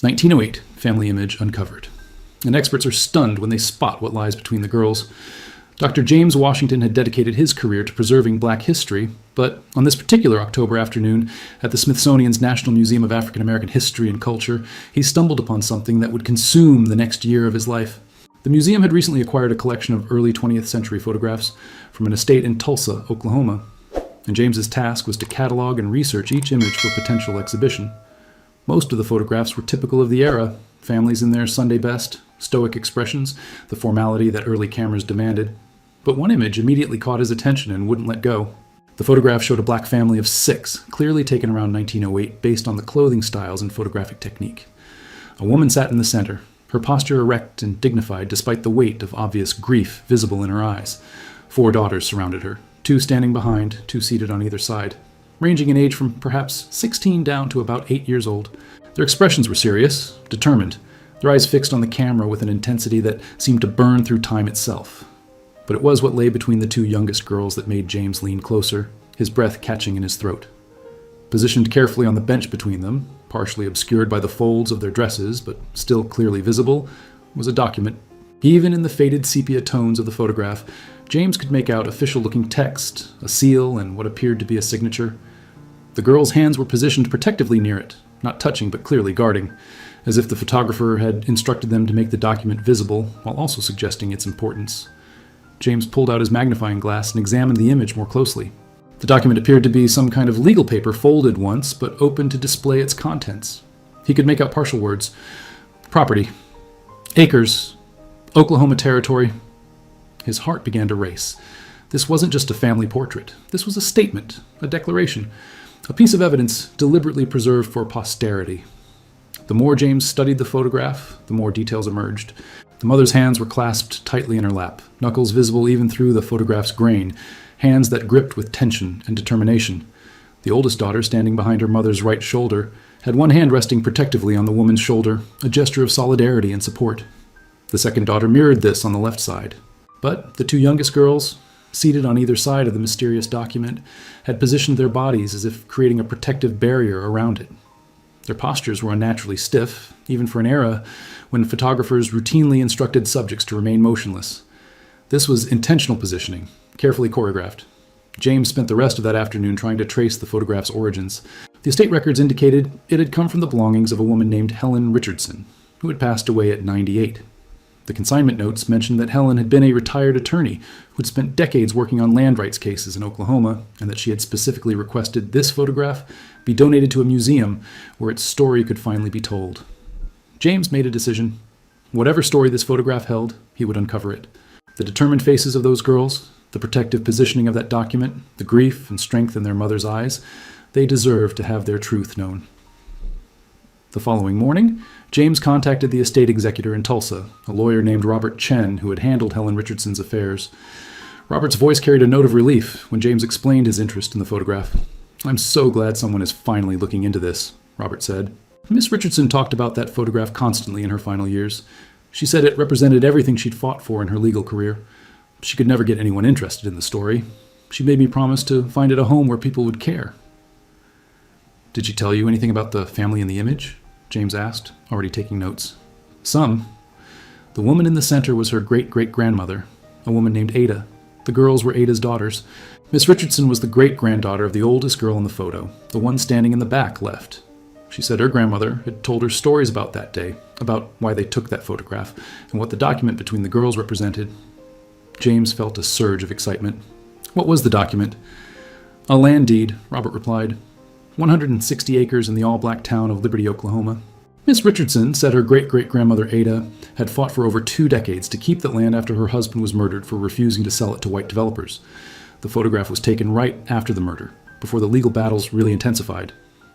1908, family image uncovered. And experts are stunned when they spot what lies between the girls. Dr. James Washington had dedicated his career to preserving black history, but on this particular October afternoon at the Smithsonian's National Museum of African American History and Culture, he stumbled upon something that would consume the next year of his life. The museum had recently acquired a collection of early 20th century photographs from an estate in Tulsa, Oklahoma, and James's task was to catalog and research each image for potential exhibition. Most of the photographs were typical of the era, families in their Sunday best, stoic expressions, the formality that early cameras demanded. But one image immediately caught his attention and wouldn't let go. The photograph showed a black family of 6, clearly taken around 1908 based on the clothing styles and photographic technique. A woman sat in the center, her posture erect and dignified despite the weight of obvious grief visible in her eyes. 4 daughters surrounded her, 2 standing behind, 2 seated on either side, ranging in age from perhaps 16 down to about 8 years old. Their expressions were serious, determined, their eyes fixed on the camera with an intensity that seemed to burn through time itself. But it was what lay between the 2 youngest girls that made James lean closer, his breath catching in his throat. Positioned carefully on the bench between them, partially obscured by the folds of their dresses, but still clearly visible, was a document. Even in the faded sepia tones of the photograph, James could make out official-looking text, a seal, and what appeared to be a signature. The girls' hands were positioned protectively near it, not touching but clearly guarding, as if the photographer had instructed them to make the document visible while also suggesting its importance. James pulled out his magnifying glass and examined the image more closely. The document appeared to be some kind of legal paper folded once, but open to display its contents. He could make out partial words. Property. Acres. Oklahoma Territory. His heart began to race. This wasn't just a family portrait. This was a statement, a declaration, a piece of evidence deliberately preserved for posterity. The more James studied the photograph, the more details emerged. The mother's hands were clasped tightly in her lap, knuckles visible even through the photograph's grain, hands that gripped with tension and determination. The oldest daughter, standing behind her mother's right shoulder, had one hand resting protectively on the woman's shoulder, a gesture of solidarity and support. The second daughter mirrored this on the left side. But the 2 youngest girls, seated on either side of the mysterious document, had positioned their bodies as if creating a protective barrier around it. Their postures were unnaturally stiff, even for an era when photographers routinely instructed subjects to remain motionless. This was intentional positioning, carefully choreographed. James spent the rest of that afternoon trying to trace the photograph's origins. The estate records indicated it had come from the belongings of a woman named Helen Richardson, who had passed away at 98. The consignment notes mentioned that Helen had been a retired attorney who had spent decades working on land rights cases in Oklahoma, and that she had specifically requested this photograph be donated to a museum where its story could finally be told. James made a decision. Whatever story this photograph held, he would uncover it. The determined faces of those girls, the protective positioning of that document, the grief and strength in their mother's eyes, they deserved to have their truth known. The following morning, James contacted the estate executor in Tulsa, a lawyer named Robert Chen who had handled Helen Richardson's affairs. Robert's voice carried a note of relief when James explained his interest in the photograph. "I'm so glad someone is finally looking into this," Robert said. Miss Richardson talked about that photograph constantly in her final years. She said it represented everything she'd fought for in her legal career. She could never get anyone interested in the story. She made me promise to find it a home where people would care. "Did she tell you anything about the family in the image?" James asked, already taking notes. "Some. The woman in the center was her great-great-grandmother, a woman named Ada. The girls were Ada's daughters. Miss Richardson was the great-granddaughter of the oldest girl in the photo, the one standing in the back left. She said her grandmother had told her stories about that day, about why they took that photograph, and what the document between the girls represented." James felt a surge of excitement. "What was the document?" "A land deed," Robert replied. 160 acres in the all-black town of Liberty, Oklahoma. Miss Richardson said her great-great-grandmother Ada had fought for over 2 decades to keep that land after her husband was murdered for refusing to sell it to white developers. The photograph was taken right after the murder, before the legal battles really intensified.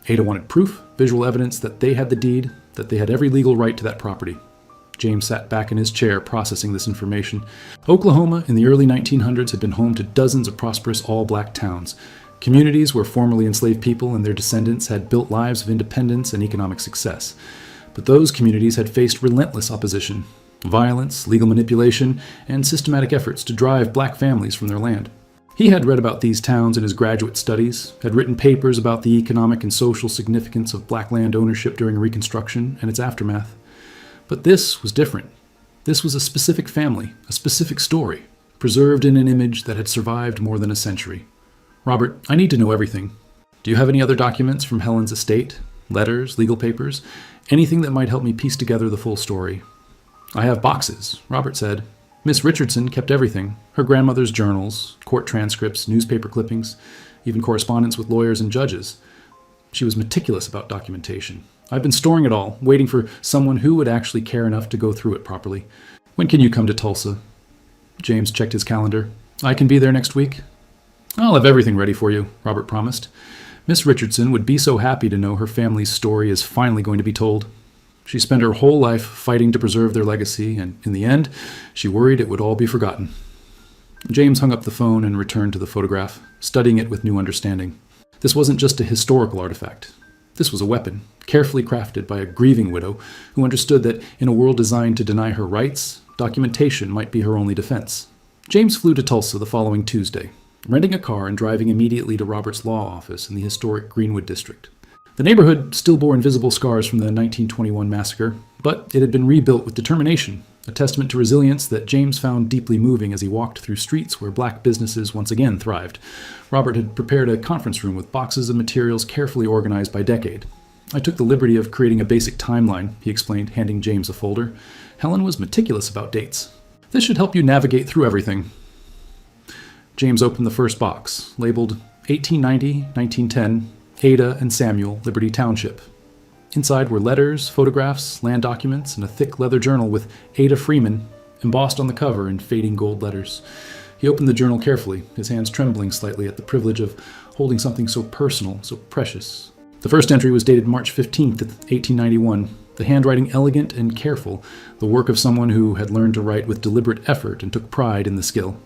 Ada wanted proof, visual evidence that they had the deed, that they had every legal right to that property. James sat back in his chair processing this information. Oklahoma in the early 1900s had been home to dozens of prosperous all-black towns, communities where formerly enslaved people and their descendants had built lives of independence and economic success. But those communities had faced relentless opposition, violence, legal manipulation, and systematic efforts to drive black families from their land. He had read about these towns in his graduate studies, had written papers about the economic and social significance of black land ownership during Reconstruction and its aftermath. But this was different. This was a specific family, a specific story, preserved in an image that had survived more than a century. Robert, I need to know everything. Do you have any other documents from Helen's estate? Letters, legal papers? Anything that might help me piece together the full story? I have boxes, Robert said. Miss Richardson kept everything. Her grandmother's journals, court transcripts, newspaper clippings, even correspondence with lawyers and judges. She was meticulous about documentation. I've been storing it all, waiting for someone who would actually care enough to go through it properly. When can you come to Tulsa? James checked his calendar. I can be there next week. I'll have everything ready for you, Robert promised. Miss Richardson would be so happy to know her family's story is finally going to be told. She spent her whole life fighting to preserve their legacy, and in the end, she worried it would all be forgotten. James hung up the phone and returned to the photograph, studying it with new understanding. This wasn't just a historical artifact. This was a weapon, carefully crafted by a grieving widow who understood that in a world designed to deny her rights, documentation might be her only defense. James flew to Tulsa the following Tuesday, renting a car and driving immediately to Robert's law office in the historic Greenwood district. The neighborhood still bore invisible scars from the 1921 massacre, but it had been rebuilt with determination, a testament to resilience that James found deeply moving as he walked through streets where black businesses once again thrived. Robert had prepared a conference room with boxes of materials carefully organized by decade. I took the liberty of creating a basic timeline, he explained, handing James a folder. Helen was meticulous about dates. This should help you navigate through everything. James opened the first box, labeled 1890, 1910, Ada and Samuel, Liberty Township. Inside were letters, photographs, land documents, and a thick leather journal with Ada Freeman embossed on the cover in fading gold letters. He opened the journal carefully, his hands trembling slightly at the privilege of holding something so personal, so precious. The first entry was dated March 15th, 1891, the handwriting elegant and careful, the work of someone who had learned to write with deliberate effort and took pride in the skill.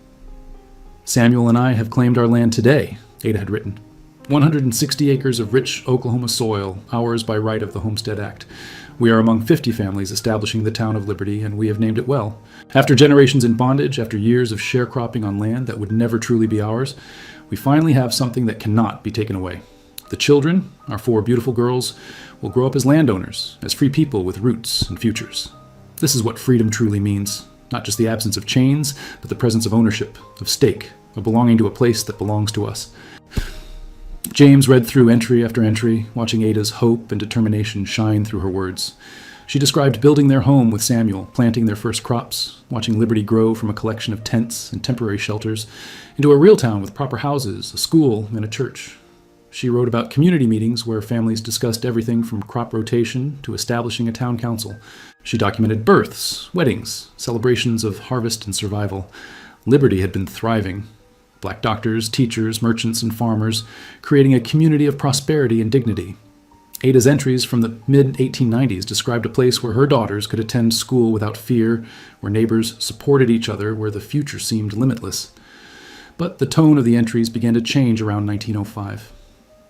Samuel and I have claimed our land today, Ada had written. 160 acres of rich Oklahoma soil, ours by right of the Homestead Act. We are among 50 families establishing the town of Liberty, and we have named it well. After generations in bondage, after years of sharecropping on land that would never truly be ours, we finally have something that cannot be taken away. The children, our 4 beautiful girls, will grow up as landowners, as free people with roots and futures. This is what freedom truly means. Not just the absence of chains, but the presence of ownership, of stake, of belonging to a place that belongs to us. James read through entry after entry, watching Ada's hope and determination shine through her words. She described building their home with Samuel, planting their first crops, watching Liberty grow from a collection of tents and temporary shelters into a real town with proper houses, a school, and a church. She wrote about community meetings where families discussed everything from crop rotation to establishing a town council. She documented births, weddings, celebrations of harvest and survival. Liberty had been thriving. Black doctors, teachers, merchants, and farmers, creating a community of prosperity and dignity. Ada's entries from the mid-1890s described a place where her daughters could attend school without fear, where neighbors supported each other, where the future seemed limitless. But the tone of the entries began to change around 1905.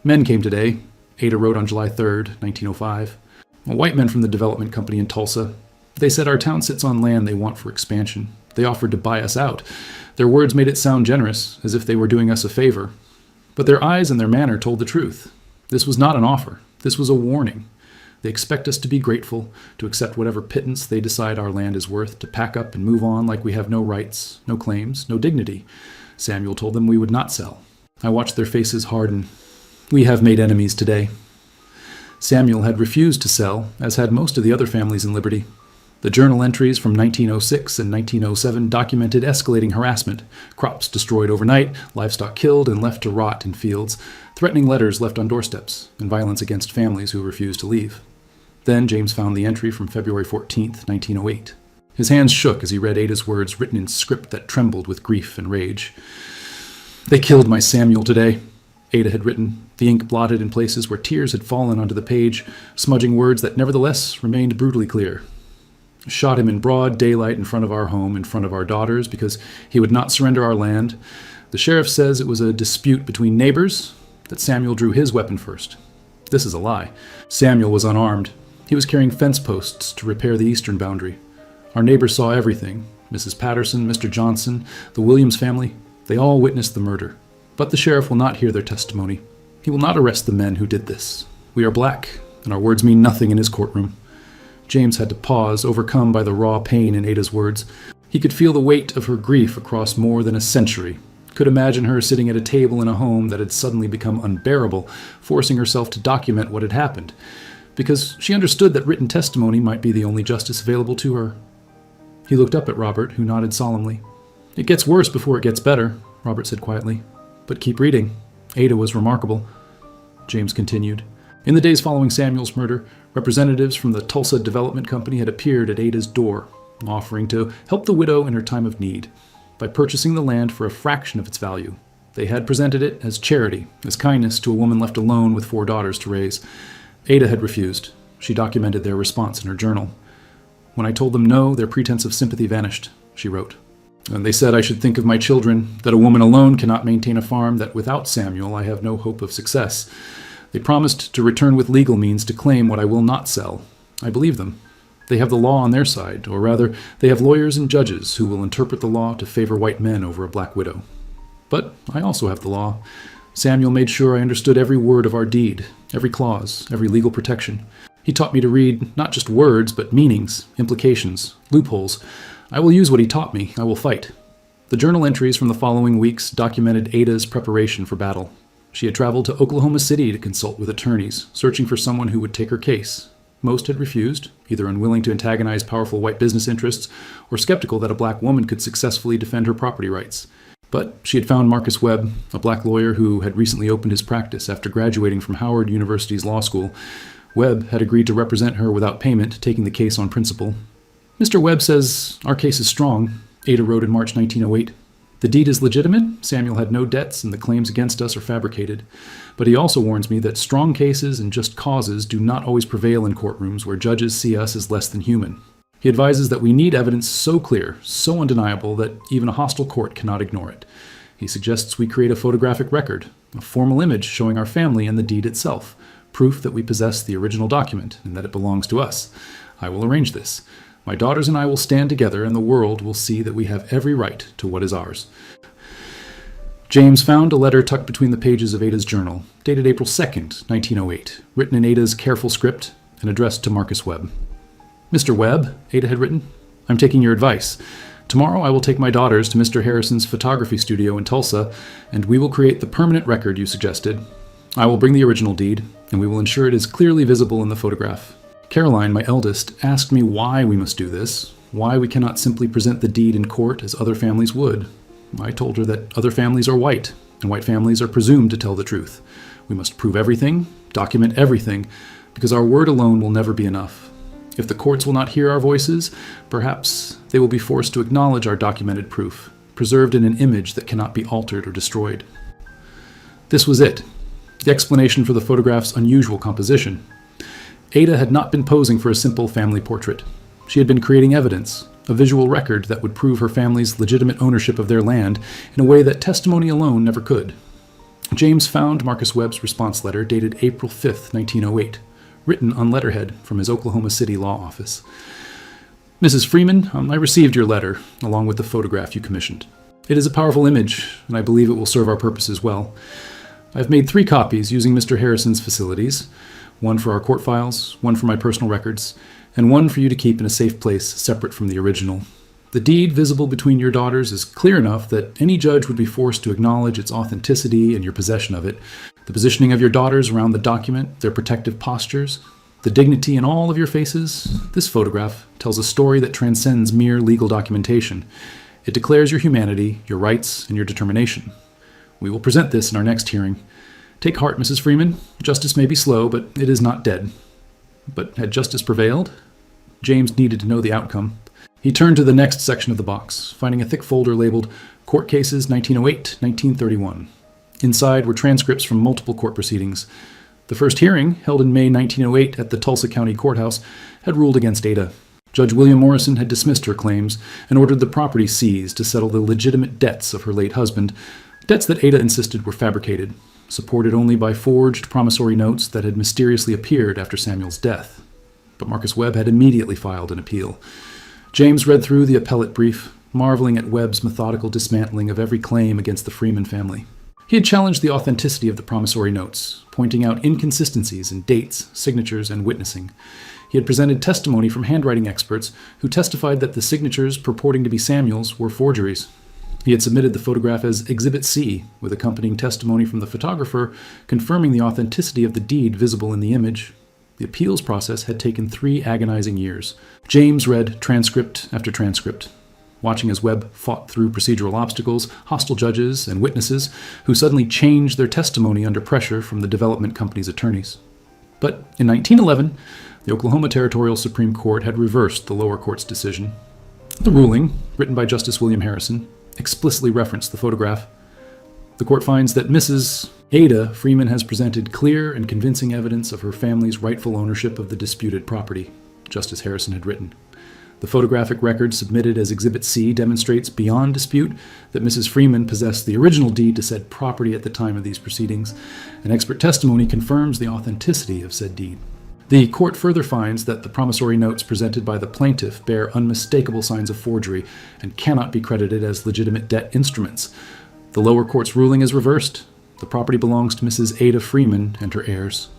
Men came today, Ada wrote on July 3rd, 1905. White men from the development company in Tulsa. They said our town sits on land they want for expansion. They offered to buy us out. Their words made it sound generous, as if they were doing us a favor. But their eyes and their manner told the truth. This was not an offer. This was a warning. They expect us to be grateful, to accept whatever pittance they decide our land is worth, to pack up and move on like we have no rights, no claims, no dignity. Samuel told them we would not sell. I watched their faces harden. We have made enemies today. Samuel had refused to sell, as had most of the other families in Liberty. The journal entries from 1906 and 1907 documented escalating harassment, crops destroyed overnight, livestock killed and left to rot in fields, threatening letters left on doorsteps, and violence against families who refused to leave. Then James found the entry from February 14th, 1908. His hands shook as he read Ada's words written in script that trembled with grief and rage. They killed my Samuel today, Ada had written, the ink blotted in places where tears had fallen onto the page, smudging words that nevertheless remained brutally clear. Shot him in broad daylight in front of our home, in front of our daughters, because he would not surrender our land. The sheriff says it was a dispute between neighbors, that Samuel drew his weapon first. This is a lie. Samuel was unarmed. He was carrying fence posts to repair the eastern boundary. Our neighbors saw everything. Mrs. Patterson, Mr. Johnson, the Williams family. They all witnessed the murder, but the sheriff will not hear their testimony. He will not arrest the men who did this. We are black, and our words mean nothing in his courtroom." James had to pause, overcome by the raw pain in Ada's words. He could feel the weight of her grief across more than a century, could imagine her sitting at a table in a home that had suddenly become unbearable, forcing herself to document what had happened, because she understood that written testimony might be the only justice available to her. He looked up at Robert, who nodded solemnly. "It gets worse before it gets better," Robert said quietly. "But keep reading. Ada was remarkable." James continued. In the days following Samuel's murder, representatives from the Tulsa Development Company had appeared at Ada's door, offering to help the widow in her time of need by purchasing the land for a fraction of its value. They had presented it as charity, as kindness to a woman left alone with 4 daughters to raise. Ada had refused. She documented their response in her journal. "When I told them no, their pretense of sympathy vanished," she wrote. "And they said I should think of my children, that a woman alone cannot maintain a farm, that without Samuel I have no hope of success. They promised to return with legal means to claim what I will not sell. I believe them. They have the law on their side, or rather, they have lawyers and judges who will interpret the law to favor white men over a black widow. But I also have the law. Samuel made sure I understood every word of our deed, every clause, every legal protection. He taught me to read not just words, but meanings, implications, loopholes. I will use what he taught me. I will fight." The journal entries from the following weeks documented Ada's preparation for battle. She had traveled to Oklahoma City to consult with attorneys, searching for someone who would take her case. Most had refused, either unwilling to antagonize powerful white business interests or skeptical that a black woman could successfully defend her property rights. But she had found Marcus Webb, a black lawyer who had recently opened his practice after graduating from Howard University's law school. Webb had agreed to represent her without payment, taking the case on principle. "Mr. Webb says our case is strong," Ada wrote in March 1908. "The deed is legitimate, Samuel had no debts, and the claims against us are fabricated. But he also warns me that strong cases and just causes do not always prevail in courtrooms where judges see us as less than human. He advises that we need evidence so clear, so undeniable, that even a hostile court cannot ignore it. He suggests we create a photographic record, a formal image showing our family and the deed itself, proof that we possess the original document and that it belongs to us. I will arrange this. My daughters and I will stand together, and the world will see that we have every right to what is ours." James found a letter tucked between the pages of Ada's journal, dated April 2nd, 1908, written in Ada's careful script and addressed to Marcus Webb. "Mr. Webb," Ada had written, "I'm taking your advice. Tomorrow I will take my daughters to Mr. Harrison's photography studio in Tulsa, and we will create the permanent record you suggested. I will bring the original deed, and we will ensure it is clearly visible in the photograph. Caroline, my eldest, asked me why we must do this, why we cannot simply present the deed in court as other families would. I told her that other families are white, and white families are presumed to tell the truth. We must prove everything, document everything, because our word alone will never be enough. If the courts will not hear our voices, perhaps they will be forced to acknowledge our documented proof, preserved in an image that cannot be altered or destroyed." This was it, the explanation for the photograph's unusual composition. Ada had not been posing for a simple family portrait. She had been creating evidence, a visual record that would prove her family's legitimate ownership of their land in a way that testimony alone never could. James found Marcus Webb's response letter dated April 5th, 1908, written on letterhead from his Oklahoma City law office. "Mrs. Freeman, I received your letter, along with the photograph you commissioned. It is a powerful image, and I believe it will serve our purposes well. I have made 3 copies using Mr. Harrison's facilities, one for our court files, one for my personal records, and one for you to keep in a safe place separate from the original. The deed visible between your daughters is clear enough that any judge would be forced to acknowledge its authenticity and your possession of it. The positioning of your daughters around the document, their protective postures, the dignity in all of your faces, this photograph tells a story that transcends mere legal documentation. It declares your humanity, your rights, and your determination. We will present this in our next hearing. Take heart, Mrs. Freeman. Justice may be slow, but it is not dead." But had justice prevailed? James needed to know the outcome. He turned to the next section of the box, finding a thick folder labeled Court Cases 1908-1931. Inside were transcripts from multiple court proceedings. The first hearing, held in May 1908 at the Tulsa County Courthouse, had ruled against Ada. Judge William Morrison had dismissed her claims and ordered the property seized to settle the legitimate debts of her late husband, debts that Ada insisted were fabricated, supported only by forged promissory notes that had mysteriously appeared after Samuel's death. But Marcus Webb had immediately filed an appeal. James read through the appellate brief, marveling at Webb's methodical dismantling of every claim against the Freeman family. He had challenged the authenticity of the promissory notes, pointing out inconsistencies in dates, signatures, and witnessing. He had presented testimony from handwriting experts who testified that the signatures purporting to be Samuel's were forgeries. He had submitted the photograph as Exhibit C, with accompanying testimony from the photographer confirming the authenticity of the deed visible in the image. The appeals process had taken 3 agonizing years. James read transcript after transcript, watching as Webb fought through procedural obstacles, hostile judges, and witnesses who suddenly changed their testimony under pressure from the development company's attorneys. But in 1911, the Oklahoma Territorial Supreme Court had reversed the lower court's decision. The ruling, written by Justice William Harrison, explicitly referenced the photograph. The court finds that Mrs. Ada Freeman has presented clear and convincing evidence of her family's rightful ownership of the disputed property, Justice Harrison had written. The photographic record submitted as Exhibit C demonstrates beyond dispute that Mrs. Freeman possessed the original deed to said property at the time of these proceedings, and expert testimony confirms the authenticity of said deed. The court further finds that the promissory notes presented by the plaintiff bear unmistakable signs of forgery and cannot be credited as legitimate debt instruments. The lower court's ruling is reversed. The property belongs to Mrs. Ada Freeman and her heirs.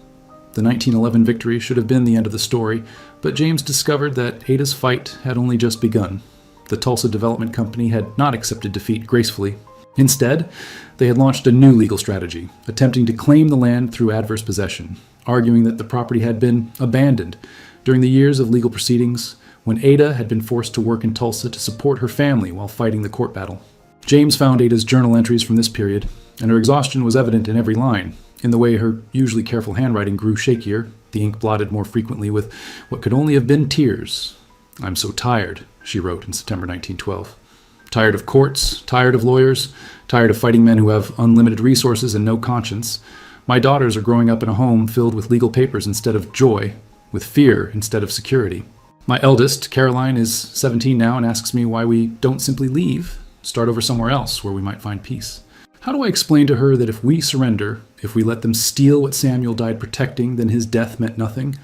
The 1911 victory should have been the end of the story, but James discovered that Ada's fight had only just begun. The Tulsa Development Company had not accepted defeat gracefully. Instead, they had launched a new legal strategy, attempting to claim the land through adverse possession, arguing that the property had been abandoned during the years of legal proceedings when Ada had been forced to work in Tulsa to support her family while fighting the court battle. James found Ada's journal entries from this period, and her exhaustion was evident in every line, in the way her usually careful handwriting grew shakier, the ink blotted more frequently with what could only have been tears. "I'm so tired," she wrote in September 1912. "Tired of courts, tired of lawyers, tired of fighting men who have unlimited resources and no conscience. My daughters are growing up in a home filled with legal papers instead of joy, with fear instead of security. My eldest, Caroline, is 17 now and asks me why we don't simply leave, start over somewhere else where we might find peace. How do I explain to her that if we surrender, if we let them steal what Samuel died protecting, then his death meant nothing?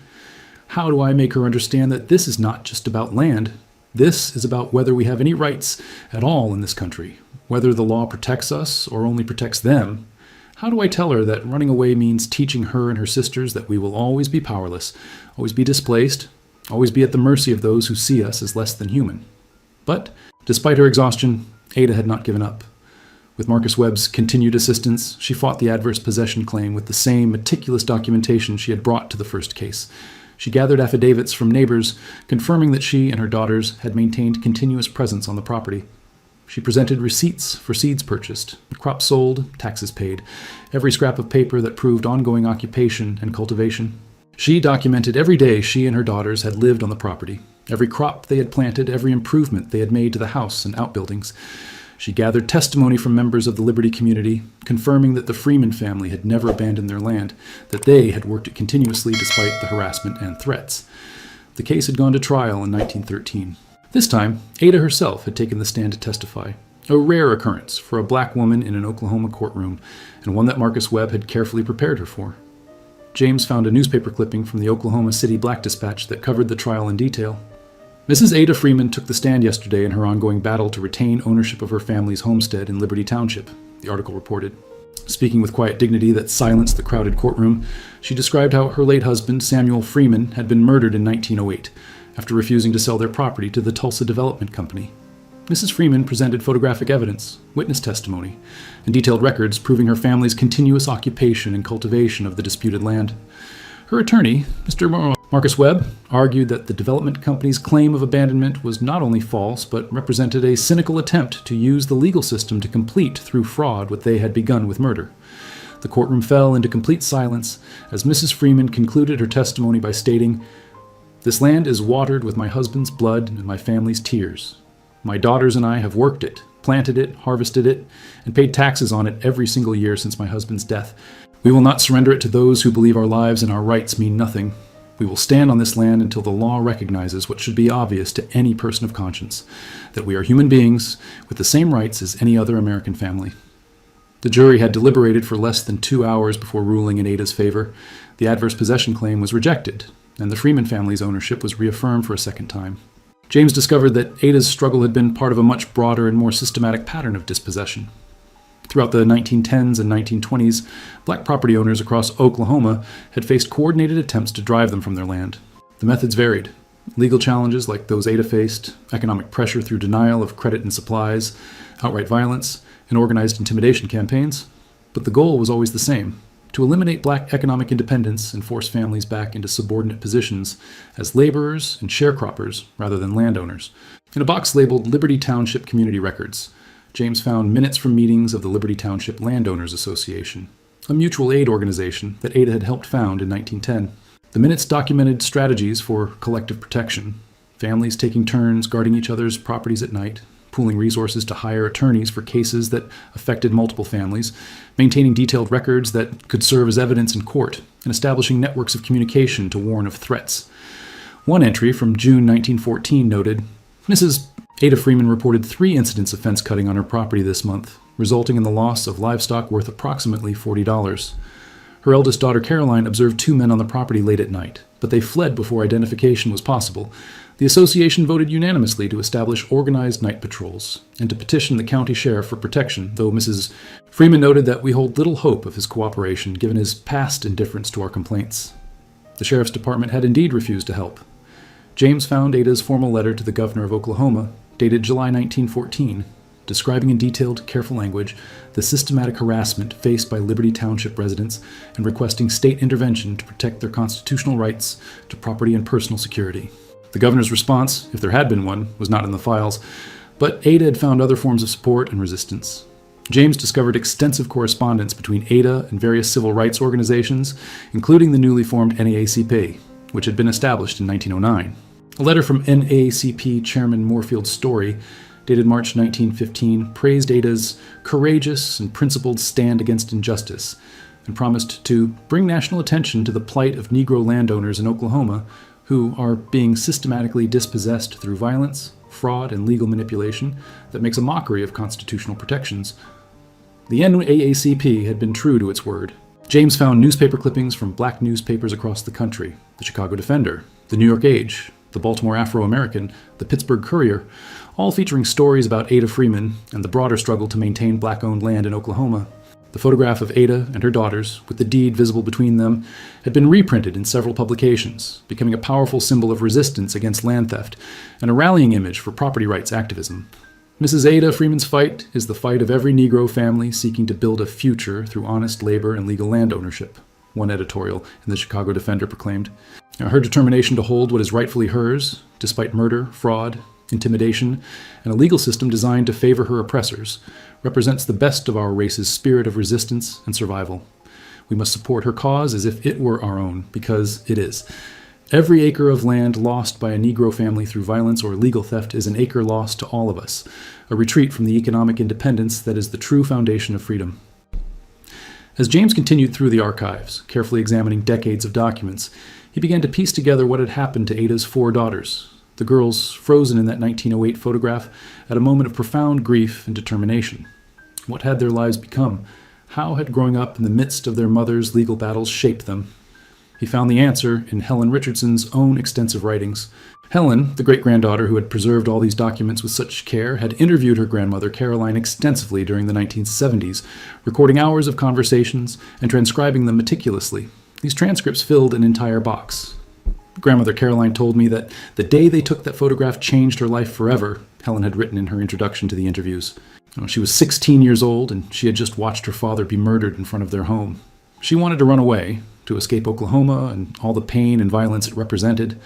How do I make her understand that this is not just about land? This is about whether we have any rights at all in this country, whether the law protects us or only protects them. How do I tell her that running away means teaching her and her sisters that we will always be powerless, always be displaced, always be at the mercy of those who see us as less than human?" But, despite her exhaustion, Ada had not given up. With Marcus Webb's continued assistance, she fought the adverse possession claim with the same meticulous documentation she had brought to the first case. She gathered affidavits from neighbors confirming that she and her daughters had maintained continuous presence on the property. She presented receipts for seeds purchased, crops sold, taxes paid, every scrap of paper that proved ongoing occupation and cultivation. She documented every day she and her daughters had lived on the property, every crop they had planted, every improvement they had made to the house and outbuildings. She gathered testimony from members of the Liberty community, confirming that the Freeman family had never abandoned their land, that they had worked it continuously despite the harassment and threats. The case had gone to trial in 1913. This time, Ada herself had taken the stand to testify, a rare occurrence for a black woman in an Oklahoma courtroom, and one that Marcus Webb had carefully prepared her for. James found a newspaper clipping from the Oklahoma City Black Dispatch that covered the trial in detail. Mrs. Ada Freeman took the stand yesterday in her ongoing battle to retain ownership of her family's homestead in Liberty Township, the article reported. Speaking with quiet dignity that silenced the crowded courtroom, she described how her late husband, Samuel Freeman, had been murdered in 1908 after refusing to sell their property to the Tulsa Development Company. Mrs. Freeman presented photographic evidence, witness testimony, and detailed records proving her family's continuous occupation and cultivation of the disputed land. Her attorney, Mr. Marcus Webb, argued that the development company's claim of abandonment was not only false, but represented a cynical attempt to use the legal system to complete through fraud what they had begun with murder. The courtroom fell into complete silence as Mrs. Freeman concluded her testimony by stating, "This land is watered with my husband's blood and my family's tears. My daughters and I have worked it, planted it, harvested it, and paid taxes on it every single year since my husband's death. We will not surrender it to those who believe our lives and our rights mean nothing. We will stand on this land until the law recognizes what should be obvious to any person of conscience, that we are human beings with the same rights as any other American family." The jury had deliberated for less than 2 hours before ruling in Ada's favor. The adverse possession claim was rejected, and the Freeman family's ownership was reaffirmed for a second time. James discovered that Ada's struggle had been part of a much broader and more systematic pattern of dispossession. Throughout the 1910s and 1920s, black property owners across Oklahoma had faced coordinated attempts to drive them from their land. The methods varied. Legal challenges like those Ada faced, economic pressure through denial of credit and supplies, outright violence, and organized intimidation campaigns. But the goal was always the same: to eliminate black economic independence and force families back into subordinate positions as laborers and sharecroppers rather than landowners. In a box labeled Liberty Township Community Records, James found minutes from meetings of the Liberty Township Landowners Association, a mutual aid organization that Ada had helped found in 1910. The minutes documented strategies for collective protection, families taking turns guarding each other's properties at night, pooling resources to hire attorneys for cases that affected multiple families, maintaining detailed records that could serve as evidence in court, and establishing networks of communication to warn of threats. One entry from June 1914 noted, "Mrs. Ada Freeman reported 3 incidents of fence cutting on her property this month, resulting in the loss of livestock worth approximately $40. Her eldest daughter Caroline observed 2 men on the property late at night, but they fled before identification was possible. The association voted unanimously to establish organized night patrols and to petition the county sheriff for protection, though Mrs. Freeman noted that we hold little hope of his cooperation given his past indifference to our complaints." The sheriff's department had indeed refused to help. James found Ada's formal letter to the governor of Oklahoma, dated July 1914, describing in detailed, careful language the systematic harassment faced by Liberty Township residents and requesting state intervention to protect their constitutional rights to property and personal security. The governor's response, if there had been one, was not in the files, but Ada had found other forms of support and resistance. James discovered extensive correspondence between Ada and various civil rights organizations, including the newly formed NAACP, which had been established in 1909. A letter from NAACP Chairman Moorfield Story, dated March 1915, praised Ada's courageous and principled stand against injustice and promised to bring national attention to the plight of Negro landowners in Oklahoma who are being systematically dispossessed through violence, fraud, and legal manipulation that makes a mockery of constitutional protections. The NAACP had been true to its word. James found newspaper clippings from black newspapers across the country: the Chicago Defender, the New York Age, the Baltimore Afro-American, the Pittsburgh Courier, all featuring stories about Ada Freeman and the broader struggle to maintain black-owned land in Oklahoma. The photograph of Ada and her daughters, with the deed visible between them, had been reprinted in several publications, becoming a powerful symbol of resistance against land theft and a rallying image for property rights activism. Mrs. Ada Freeman's fight is the fight of every Negro family seeking to build a future through honest labor and legal land ownership, one editorial in the Chicago Defender proclaimed. Her determination to hold what is rightfully hers, despite murder, fraud, intimidation, and a legal system designed to favor her oppressors, represents the best of our race's spirit of resistance and survival. We must support her cause as if it were our own, because it is. Every acre of land lost by a Negro family through violence or legal theft is an acre lost to all of us, a retreat from the economic independence that is the true foundation of freedom. As James continued through the archives, carefully examining decades of documents, he began to piece together what had happened to Ada's 4 daughters, the girls frozen in that 1908 photograph at a moment of profound grief and determination. What had their lives become? How had growing up in the midst of their mother's legal battles shaped them? He found the answer in Helen Richardson's own extensive writings. Helen, the great-granddaughter who had preserved all these documents with such care, had interviewed her grandmother Caroline extensively during the 1970s, recording hours of conversations and transcribing them meticulously. These transcripts filled an entire box. Grandmother Caroline told me that the day they took that photograph changed her life forever, Helen had written in her introduction to the interviews. She was 16 years old, and she had just watched her father be murdered in front of their home. She wanted to run away, to escape Oklahoma and all the pain and violence it represented,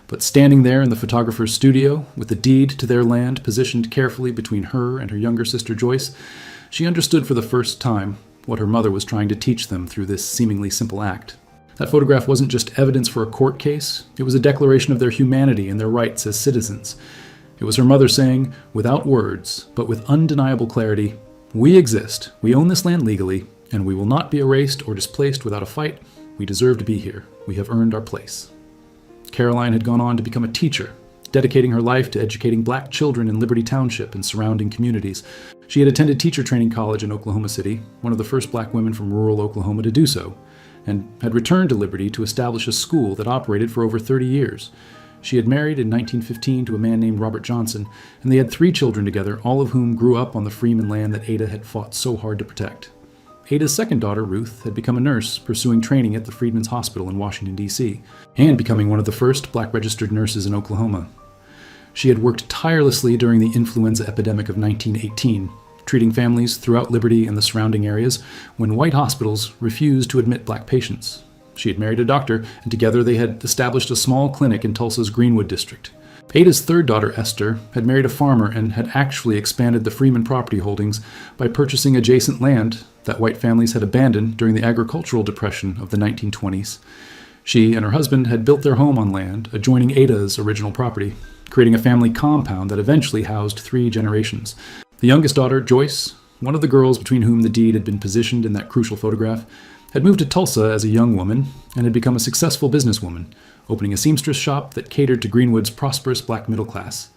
but standing there in the photographer's studio, with the deed to their land positioned carefully between her and her younger sister Joyce, she understood for the first time what her mother was trying to teach them through this seemingly simple act. That photograph wasn't just evidence for a court case, it was a declaration of their humanity and their rights as citizens. It was her mother saying, without words, but with undeniable clarity, "We exist, we own this land legally, and we will not be erased or displaced without a fight. We deserve to be here. We have earned our place." Caroline had gone on to become a teacher, dedicating her life to educating black children in Liberty Township and surrounding communities. She had attended teacher training college in Oklahoma City, one of the first black women from rural Oklahoma to do so, and had returned to Liberty to establish a school that operated for over 30 years. She had married in 1915 to a man named Robert Johnson, and they had 3 children together, all of whom grew up on the Freeman land that Ada had fought so hard to protect. Ada's second daughter, Ruth, had become a nurse, pursuing training at the Freedmen's Hospital in Washington, D.C., and becoming one of the first black registered nurses in Oklahoma. She had worked tirelessly during the influenza epidemic of 1918, treating families throughout Liberty and the surrounding areas when white hospitals refused to admit black patients. She had married a doctor, and together they had established a small clinic in Tulsa's Greenwood district. Ada's third daughter, Esther, had married a farmer and had actually expanded the Freeman property holdings by purchasing adjacent land that white families had abandoned during the agricultural depression of the 1920s. She and her husband had built their home on land adjoining Ada's original property, creating a family compound that eventually housed 3 generations. The youngest daughter, Joyce, one of the girls between whom the deed had been positioned in that crucial photograph, had moved to Tulsa as a young woman and had become a successful businesswoman, opening a seamstress shop that catered to Greenwood's prosperous black middle class.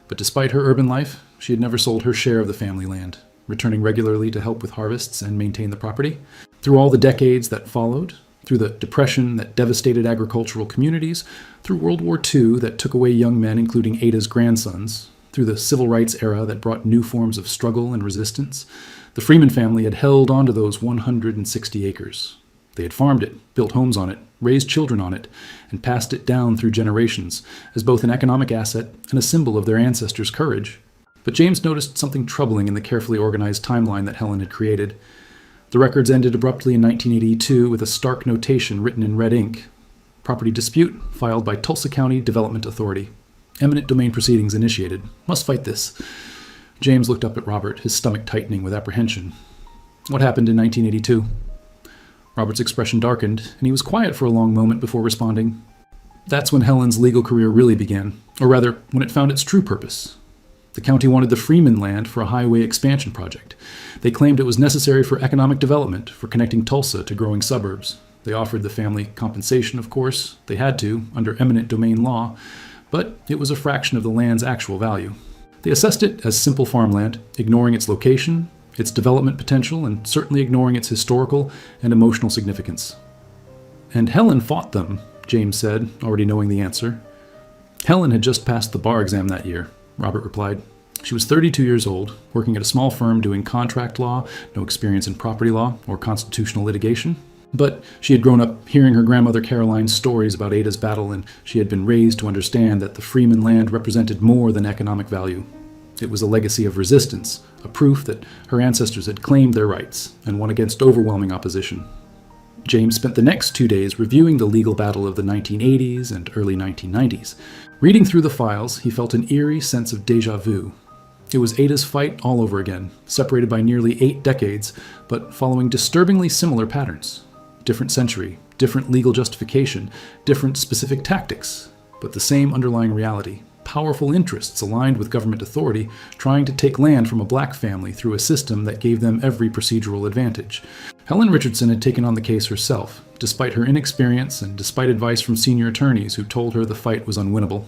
But despite her urban life, she had never sold her share of the family land, returning regularly to help with harvests and maintain the property. Through all the decades that followed, through the Depression that devastated agricultural communities, through World War II that took away young men, including Ada's grandsons, through the civil rights era that brought new forms of struggle and resistance, the Freeman family had held onto those 160 acres. They had farmed it, built homes on it, raised children on it, and passed it down through generations as both an economic asset and a symbol of their ancestors' courage. But James noticed something troubling in the carefully organized timeline that Helen had created. The records ended abruptly in 1982 with a stark notation written in red ink. Property dispute filed by Tulsa County Development Authority. Eminent domain proceedings initiated. Must fight this. James looked up at Robert, his stomach tightening with apprehension. What happened in 1982? Robert's expression darkened, and he was quiet for a long moment before responding. That's when Helen's legal career really began, or rather, when it found its true purpose. The county wanted the Freeman land for a highway expansion project. They claimed it was necessary for economic development, for connecting Tulsa to growing suburbs. They offered the family compensation, of course. They had to, under eminent domain law, but it was a fraction of the land's actual value. They assessed it as simple farmland, ignoring its location, its development potential, and certainly ignoring its historical and emotional significance. And Helen fought them, James said, already knowing the answer. Helen had just passed the bar exam that year, Robert replied. She was 32 years old, working at a small firm doing contract law, no experience in property law or constitutional litigation. But she had grown up hearing her grandmother Caroline's stories about Ada's battle, and she had been raised to understand that the Freeman land represented more than economic value. It was a legacy of resistance, a proof that her ancestors had claimed their rights and won against overwhelming opposition. James spent the next 2 days reviewing the legal battle of the 1980s and early 1990s. Reading through the files, he felt an eerie sense of déjà vu. It was Ada's fight all over again, separated by nearly 8 decades, but following disturbingly similar patterns. Different century, different legal justification, different specific tactics, but the same underlying reality. Powerful interests aligned with government authority, trying to take land from a black family through a system that gave them every procedural advantage. Helen Richardson had taken on the case herself, despite her inexperience and despite advice from senior attorneys who told her the fight was unwinnable.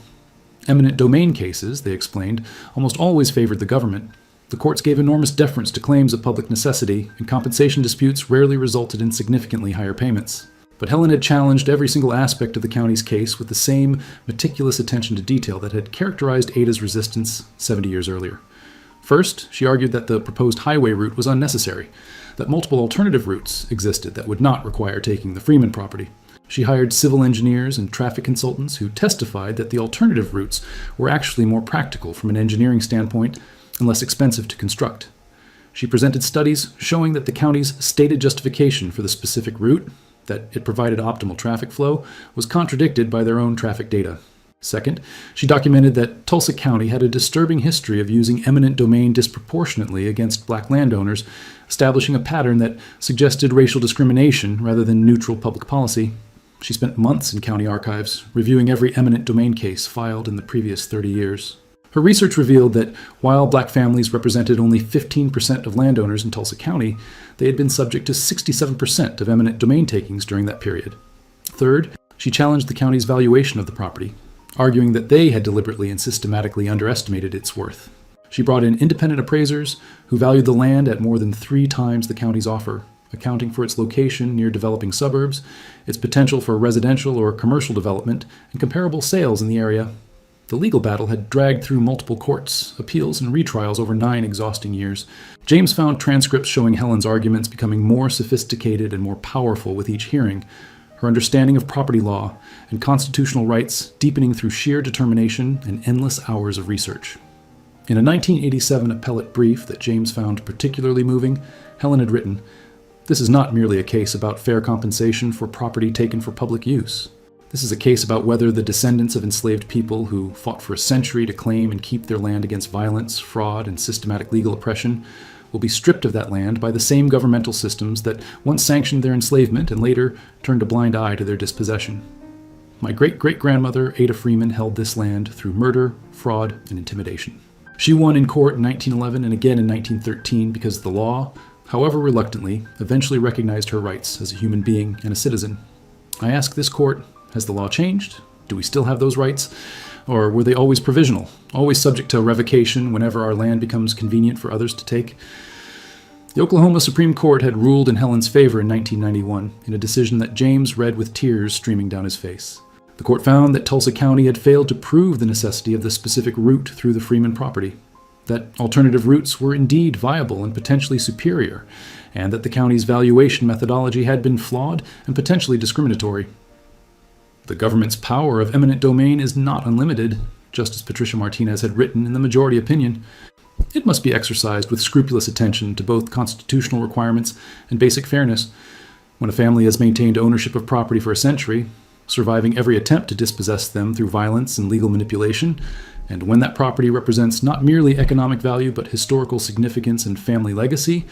Eminent domain cases, they explained, almost always favored the government. The courts gave enormous deference to claims of public necessity, and compensation disputes rarely resulted in significantly higher payments. But Helen had challenged every single aspect of the county's case with the same meticulous attention to detail that had characterized Ada's resistance 70 years earlier. First, she argued that the proposed highway route was unnecessary, that multiple alternative routes existed that would not require taking the Freeman property. She hired civil engineers and traffic consultants who testified that the alternative routes were actually more practical from an engineering standpoint and less expensive to construct. She presented studies showing that the county's stated justification for the specific route, that it provided optimal traffic flow, was contradicted by their own traffic data. Second, she documented that Tulsa County had a disturbing history of using eminent domain disproportionately against black landowners, establishing a pattern that suggested racial discrimination rather than neutral public policy. She spent months in county archives, reviewing every eminent domain case filed in the previous 30 years. Her research revealed that while black families represented only 15% of landowners in Tulsa County, they had been subject to 67% of eminent domain takings during that period. Third, she challenged the county's valuation of the property, arguing that they had deliberately and systematically underestimated its worth. She brought in independent appraisers who valued the land at more than 3 times the county's offer, accounting for its location near developing suburbs, its potential for residential or commercial development, and comparable sales in the area. The legal battle had dragged through multiple courts, appeals, and retrials over 9 exhausting years. James found transcripts showing Helen's arguments becoming more sophisticated and more powerful with each hearing, her understanding of property law and constitutional rights deepening through sheer determination and endless hours of research. In a 1987 appellate brief that James found particularly moving, Helen had written, "This is not merely a case about fair compensation for property taken for public use. This is a case about whether the descendants of enslaved people who fought for a century to claim and keep their land against violence, fraud, and systematic legal oppression will be stripped of that land by the same governmental systems that once sanctioned their enslavement and later turned a blind eye to their dispossession. My great-great-grandmother, Ada Freeman, held this land through murder, fraud, and intimidation." She won in court in 1911 and again in 1913 because the law, however reluctantly, eventually recognized her rights as a human being and a citizen. I ask this court, has the law changed? Do we still have those rights? Or were they always provisional, always subject to revocation whenever our land becomes convenient for others to take? The Oklahoma Supreme Court had ruled in Helen's favor in 1991 in a decision that James read with tears streaming down his face. The court found that Tulsa County had failed to prove the necessity of the specific route through the Freeman property, that alternative routes were indeed viable and potentially superior, and that the county's valuation methodology had been flawed and potentially discriminatory. The government's power of eminent domain is not unlimited, Justice Patricia Martinez had written in the majority opinion. It must be exercised with scrupulous attention to both constitutional requirements and basic fairness. When a family has maintained ownership of property for a century, surviving every attempt to dispossess them through violence and legal manipulation, and when that property represents not merely economic value but historical significance and family legacy,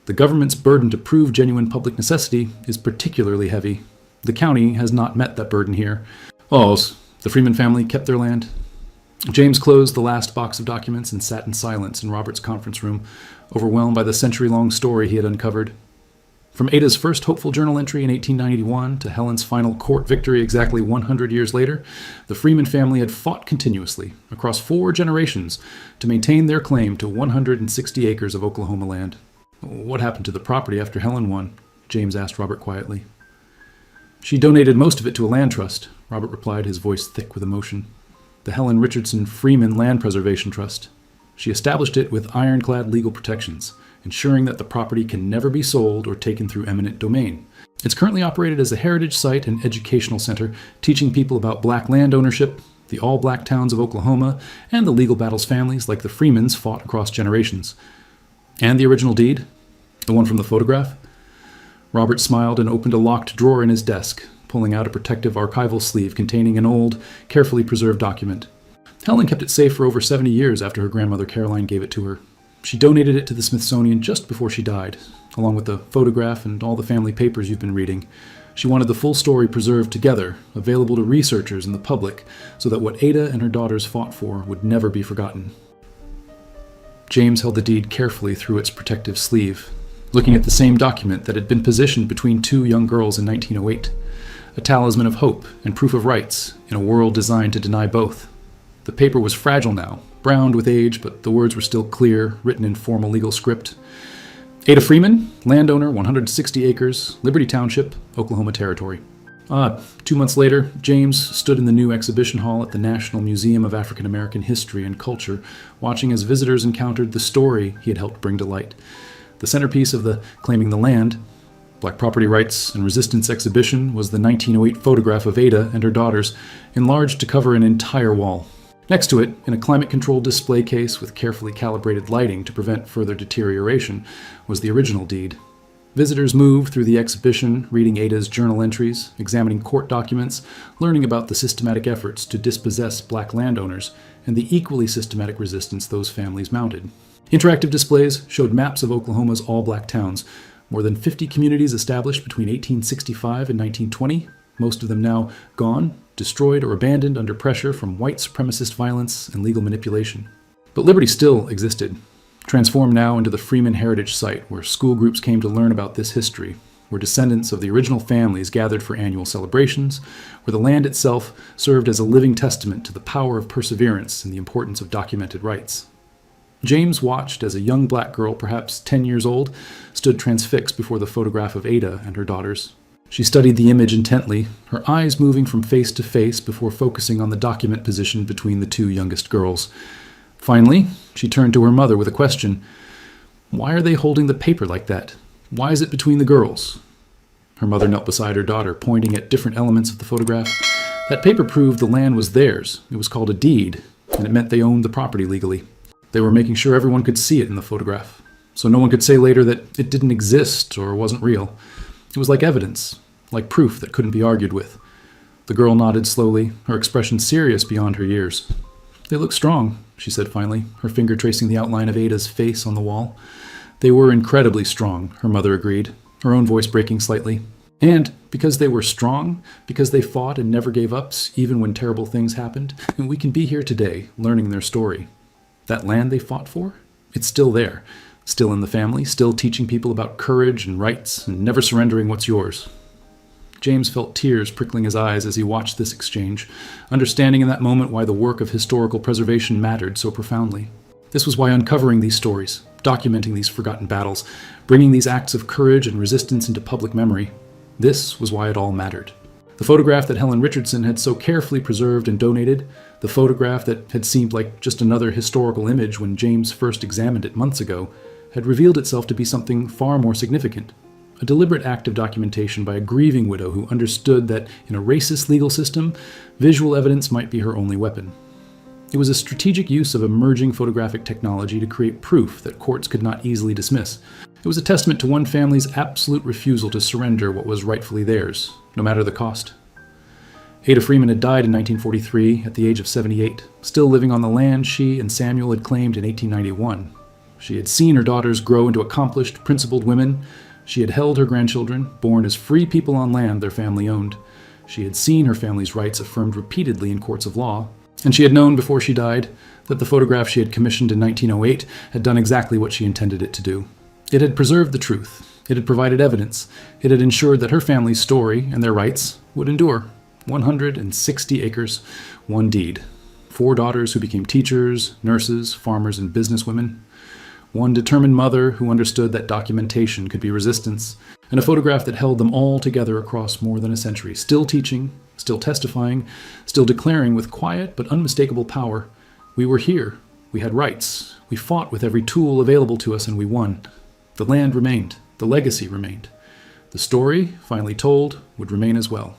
the government's burden to prove genuine public necessity is particularly heavy. The county has not met that burden here. The Freeman family kept their land. James closed the last box of documents and sat in silence in Robert's conference room, overwhelmed by the century-long story he had uncovered. From Ada's first hopeful journal entry in 1891 to Helen's final court victory exactly 100 years later, the Freeman family had fought continuously, across 4 generations, to maintain their claim to 160 acres of Oklahoma land. "What happened to the property after Helen won?" James asked Robert quietly. "She donated most of it to a land trust," Robert replied, his voice thick with emotion. "The Helen Richardson Freeman Land Preservation Trust. She established it with ironclad legal protections, ensuring that the property can never be sold or taken through eminent domain. It's currently operated as a heritage site and educational center, teaching people about black land ownership, the all-black towns of Oklahoma, and the legal battles families like the Freemans fought across generations." "And the original deed? The one from the photograph?" Robert smiled and opened a locked drawer in his desk, pulling out a protective archival sleeve containing an old, carefully preserved document. Helen kept it safe for over 70 years after her grandmother Caroline gave it to her. She donated it to the Smithsonian just before she died, along with the photograph and all the family papers you've been reading. She wanted the full story preserved together, available to researchers and the public, so that what Ada and her daughters fought for would never be forgotten. James held the deed carefully through its protective sleeve, looking at the same document that had been positioned between 2 young girls in 1908, a talisman of hope and proof of rights in a world designed to deny both. The paper was fragile now, browned with age, but the words were still clear, written in formal legal script. Ada Freeman, landowner, 160 acres, Liberty Township, Oklahoma Territory. 2 months later, James stood in the new exhibition hall at the National Museum of African American History and Culture, watching as visitors encountered the story he had helped bring to light. The centerpiece of the Claiming the Land, Black Property Rights and Resistance exhibition was the 1908 photograph of Ada and her daughters, enlarged to cover an entire wall. Next to it, in a climate-controlled display case with carefully calibrated lighting to prevent further deterioration, was the original deed. Visitors moved through the exhibition, reading Ada's journal entries, examining court documents, learning about the systematic efforts to dispossess black landowners, and the equally systematic resistance those families mounted. Interactive displays showed maps of Oklahoma's all-black towns, more than 50 communities established between 1865 and 1920, most of them now gone, destroyed, or abandoned under pressure from white supremacist violence and legal manipulation. But Liberty still existed, transformed now into the Freeman Heritage Site, where school groups came to learn about this history, where descendants of the original families gathered for annual celebrations, where the land itself served as a living testament to the power of perseverance and the importance of documented rights. James watched as a young black girl, perhaps 10 years old, stood transfixed before the photograph of Ada and her daughters. She studied the image intently, her eyes moving from face to face before focusing on the document positioned between the two youngest girls. Finally, she turned to her mother with a question. "Why are they holding the paper like that? Why is it between the girls?" Her mother knelt beside her daughter, pointing at different elements of the photograph. That paper proved the land was theirs. It was called a deed, and it meant they owned the property legally. They were making sure everyone could see it in the photograph, so no one could say later that it didn't exist or wasn't real. It was like evidence, like proof that couldn't be argued with. The girl nodded slowly, her expression serious beyond her years. "They look strong," she said finally, her finger tracing the outline of Ada's face on the wall. "They were incredibly strong," her mother agreed, her own voice breaking slightly. "And because they were strong, because they fought and never gave up, even when terrible things happened, we can be here today, learning their story. That land they fought for, it's still there, still in the family, still teaching people about courage and rights and never surrendering what's yours." James felt tears prickling his eyes as he watched this exchange, understanding in that moment why the work of historical preservation mattered so profoundly. This was why uncovering these stories, documenting these forgotten battles, bringing these acts of courage and resistance into public memory, this was why it all mattered. The photograph that Helen Richardson had so carefully preserved and donated, the photograph that had seemed like just another historical image when James first examined it months ago, had revealed itself to be something far more significant. A deliberate act of documentation by a grieving widow who understood that in a racist legal system, visual evidence might be her only weapon. It was a strategic use of emerging photographic technology to create proof that courts could not easily dismiss. It was a testament to one family's absolute refusal to surrender what was rightfully theirs, no matter the cost. Ada Freeman had died in 1943 at the age of 78, still living on the land she and Samuel had claimed in 1891. She had seen her daughters grow into accomplished, principled women. She had held her grandchildren, born as free people on land their family owned. She had seen her family's rights affirmed repeatedly in courts of law. And she had known before she died that the photograph she had commissioned in 1908 had done exactly what she intended it to do. It had preserved the truth. It had provided evidence. It had ensured that her family's story and their rights would endure. 160 acres, one deed. 4 daughters who became teachers, nurses, farmers, and businesswomen. One determined mother who understood that documentation could be resistance, and a photograph that held them all together across more than a century, still teaching, still testifying, still declaring with quiet but unmistakable power, we were here, we had rights, we fought with every tool available to us, and we won. The land remained, the legacy remained. The story, finally told, would remain as well.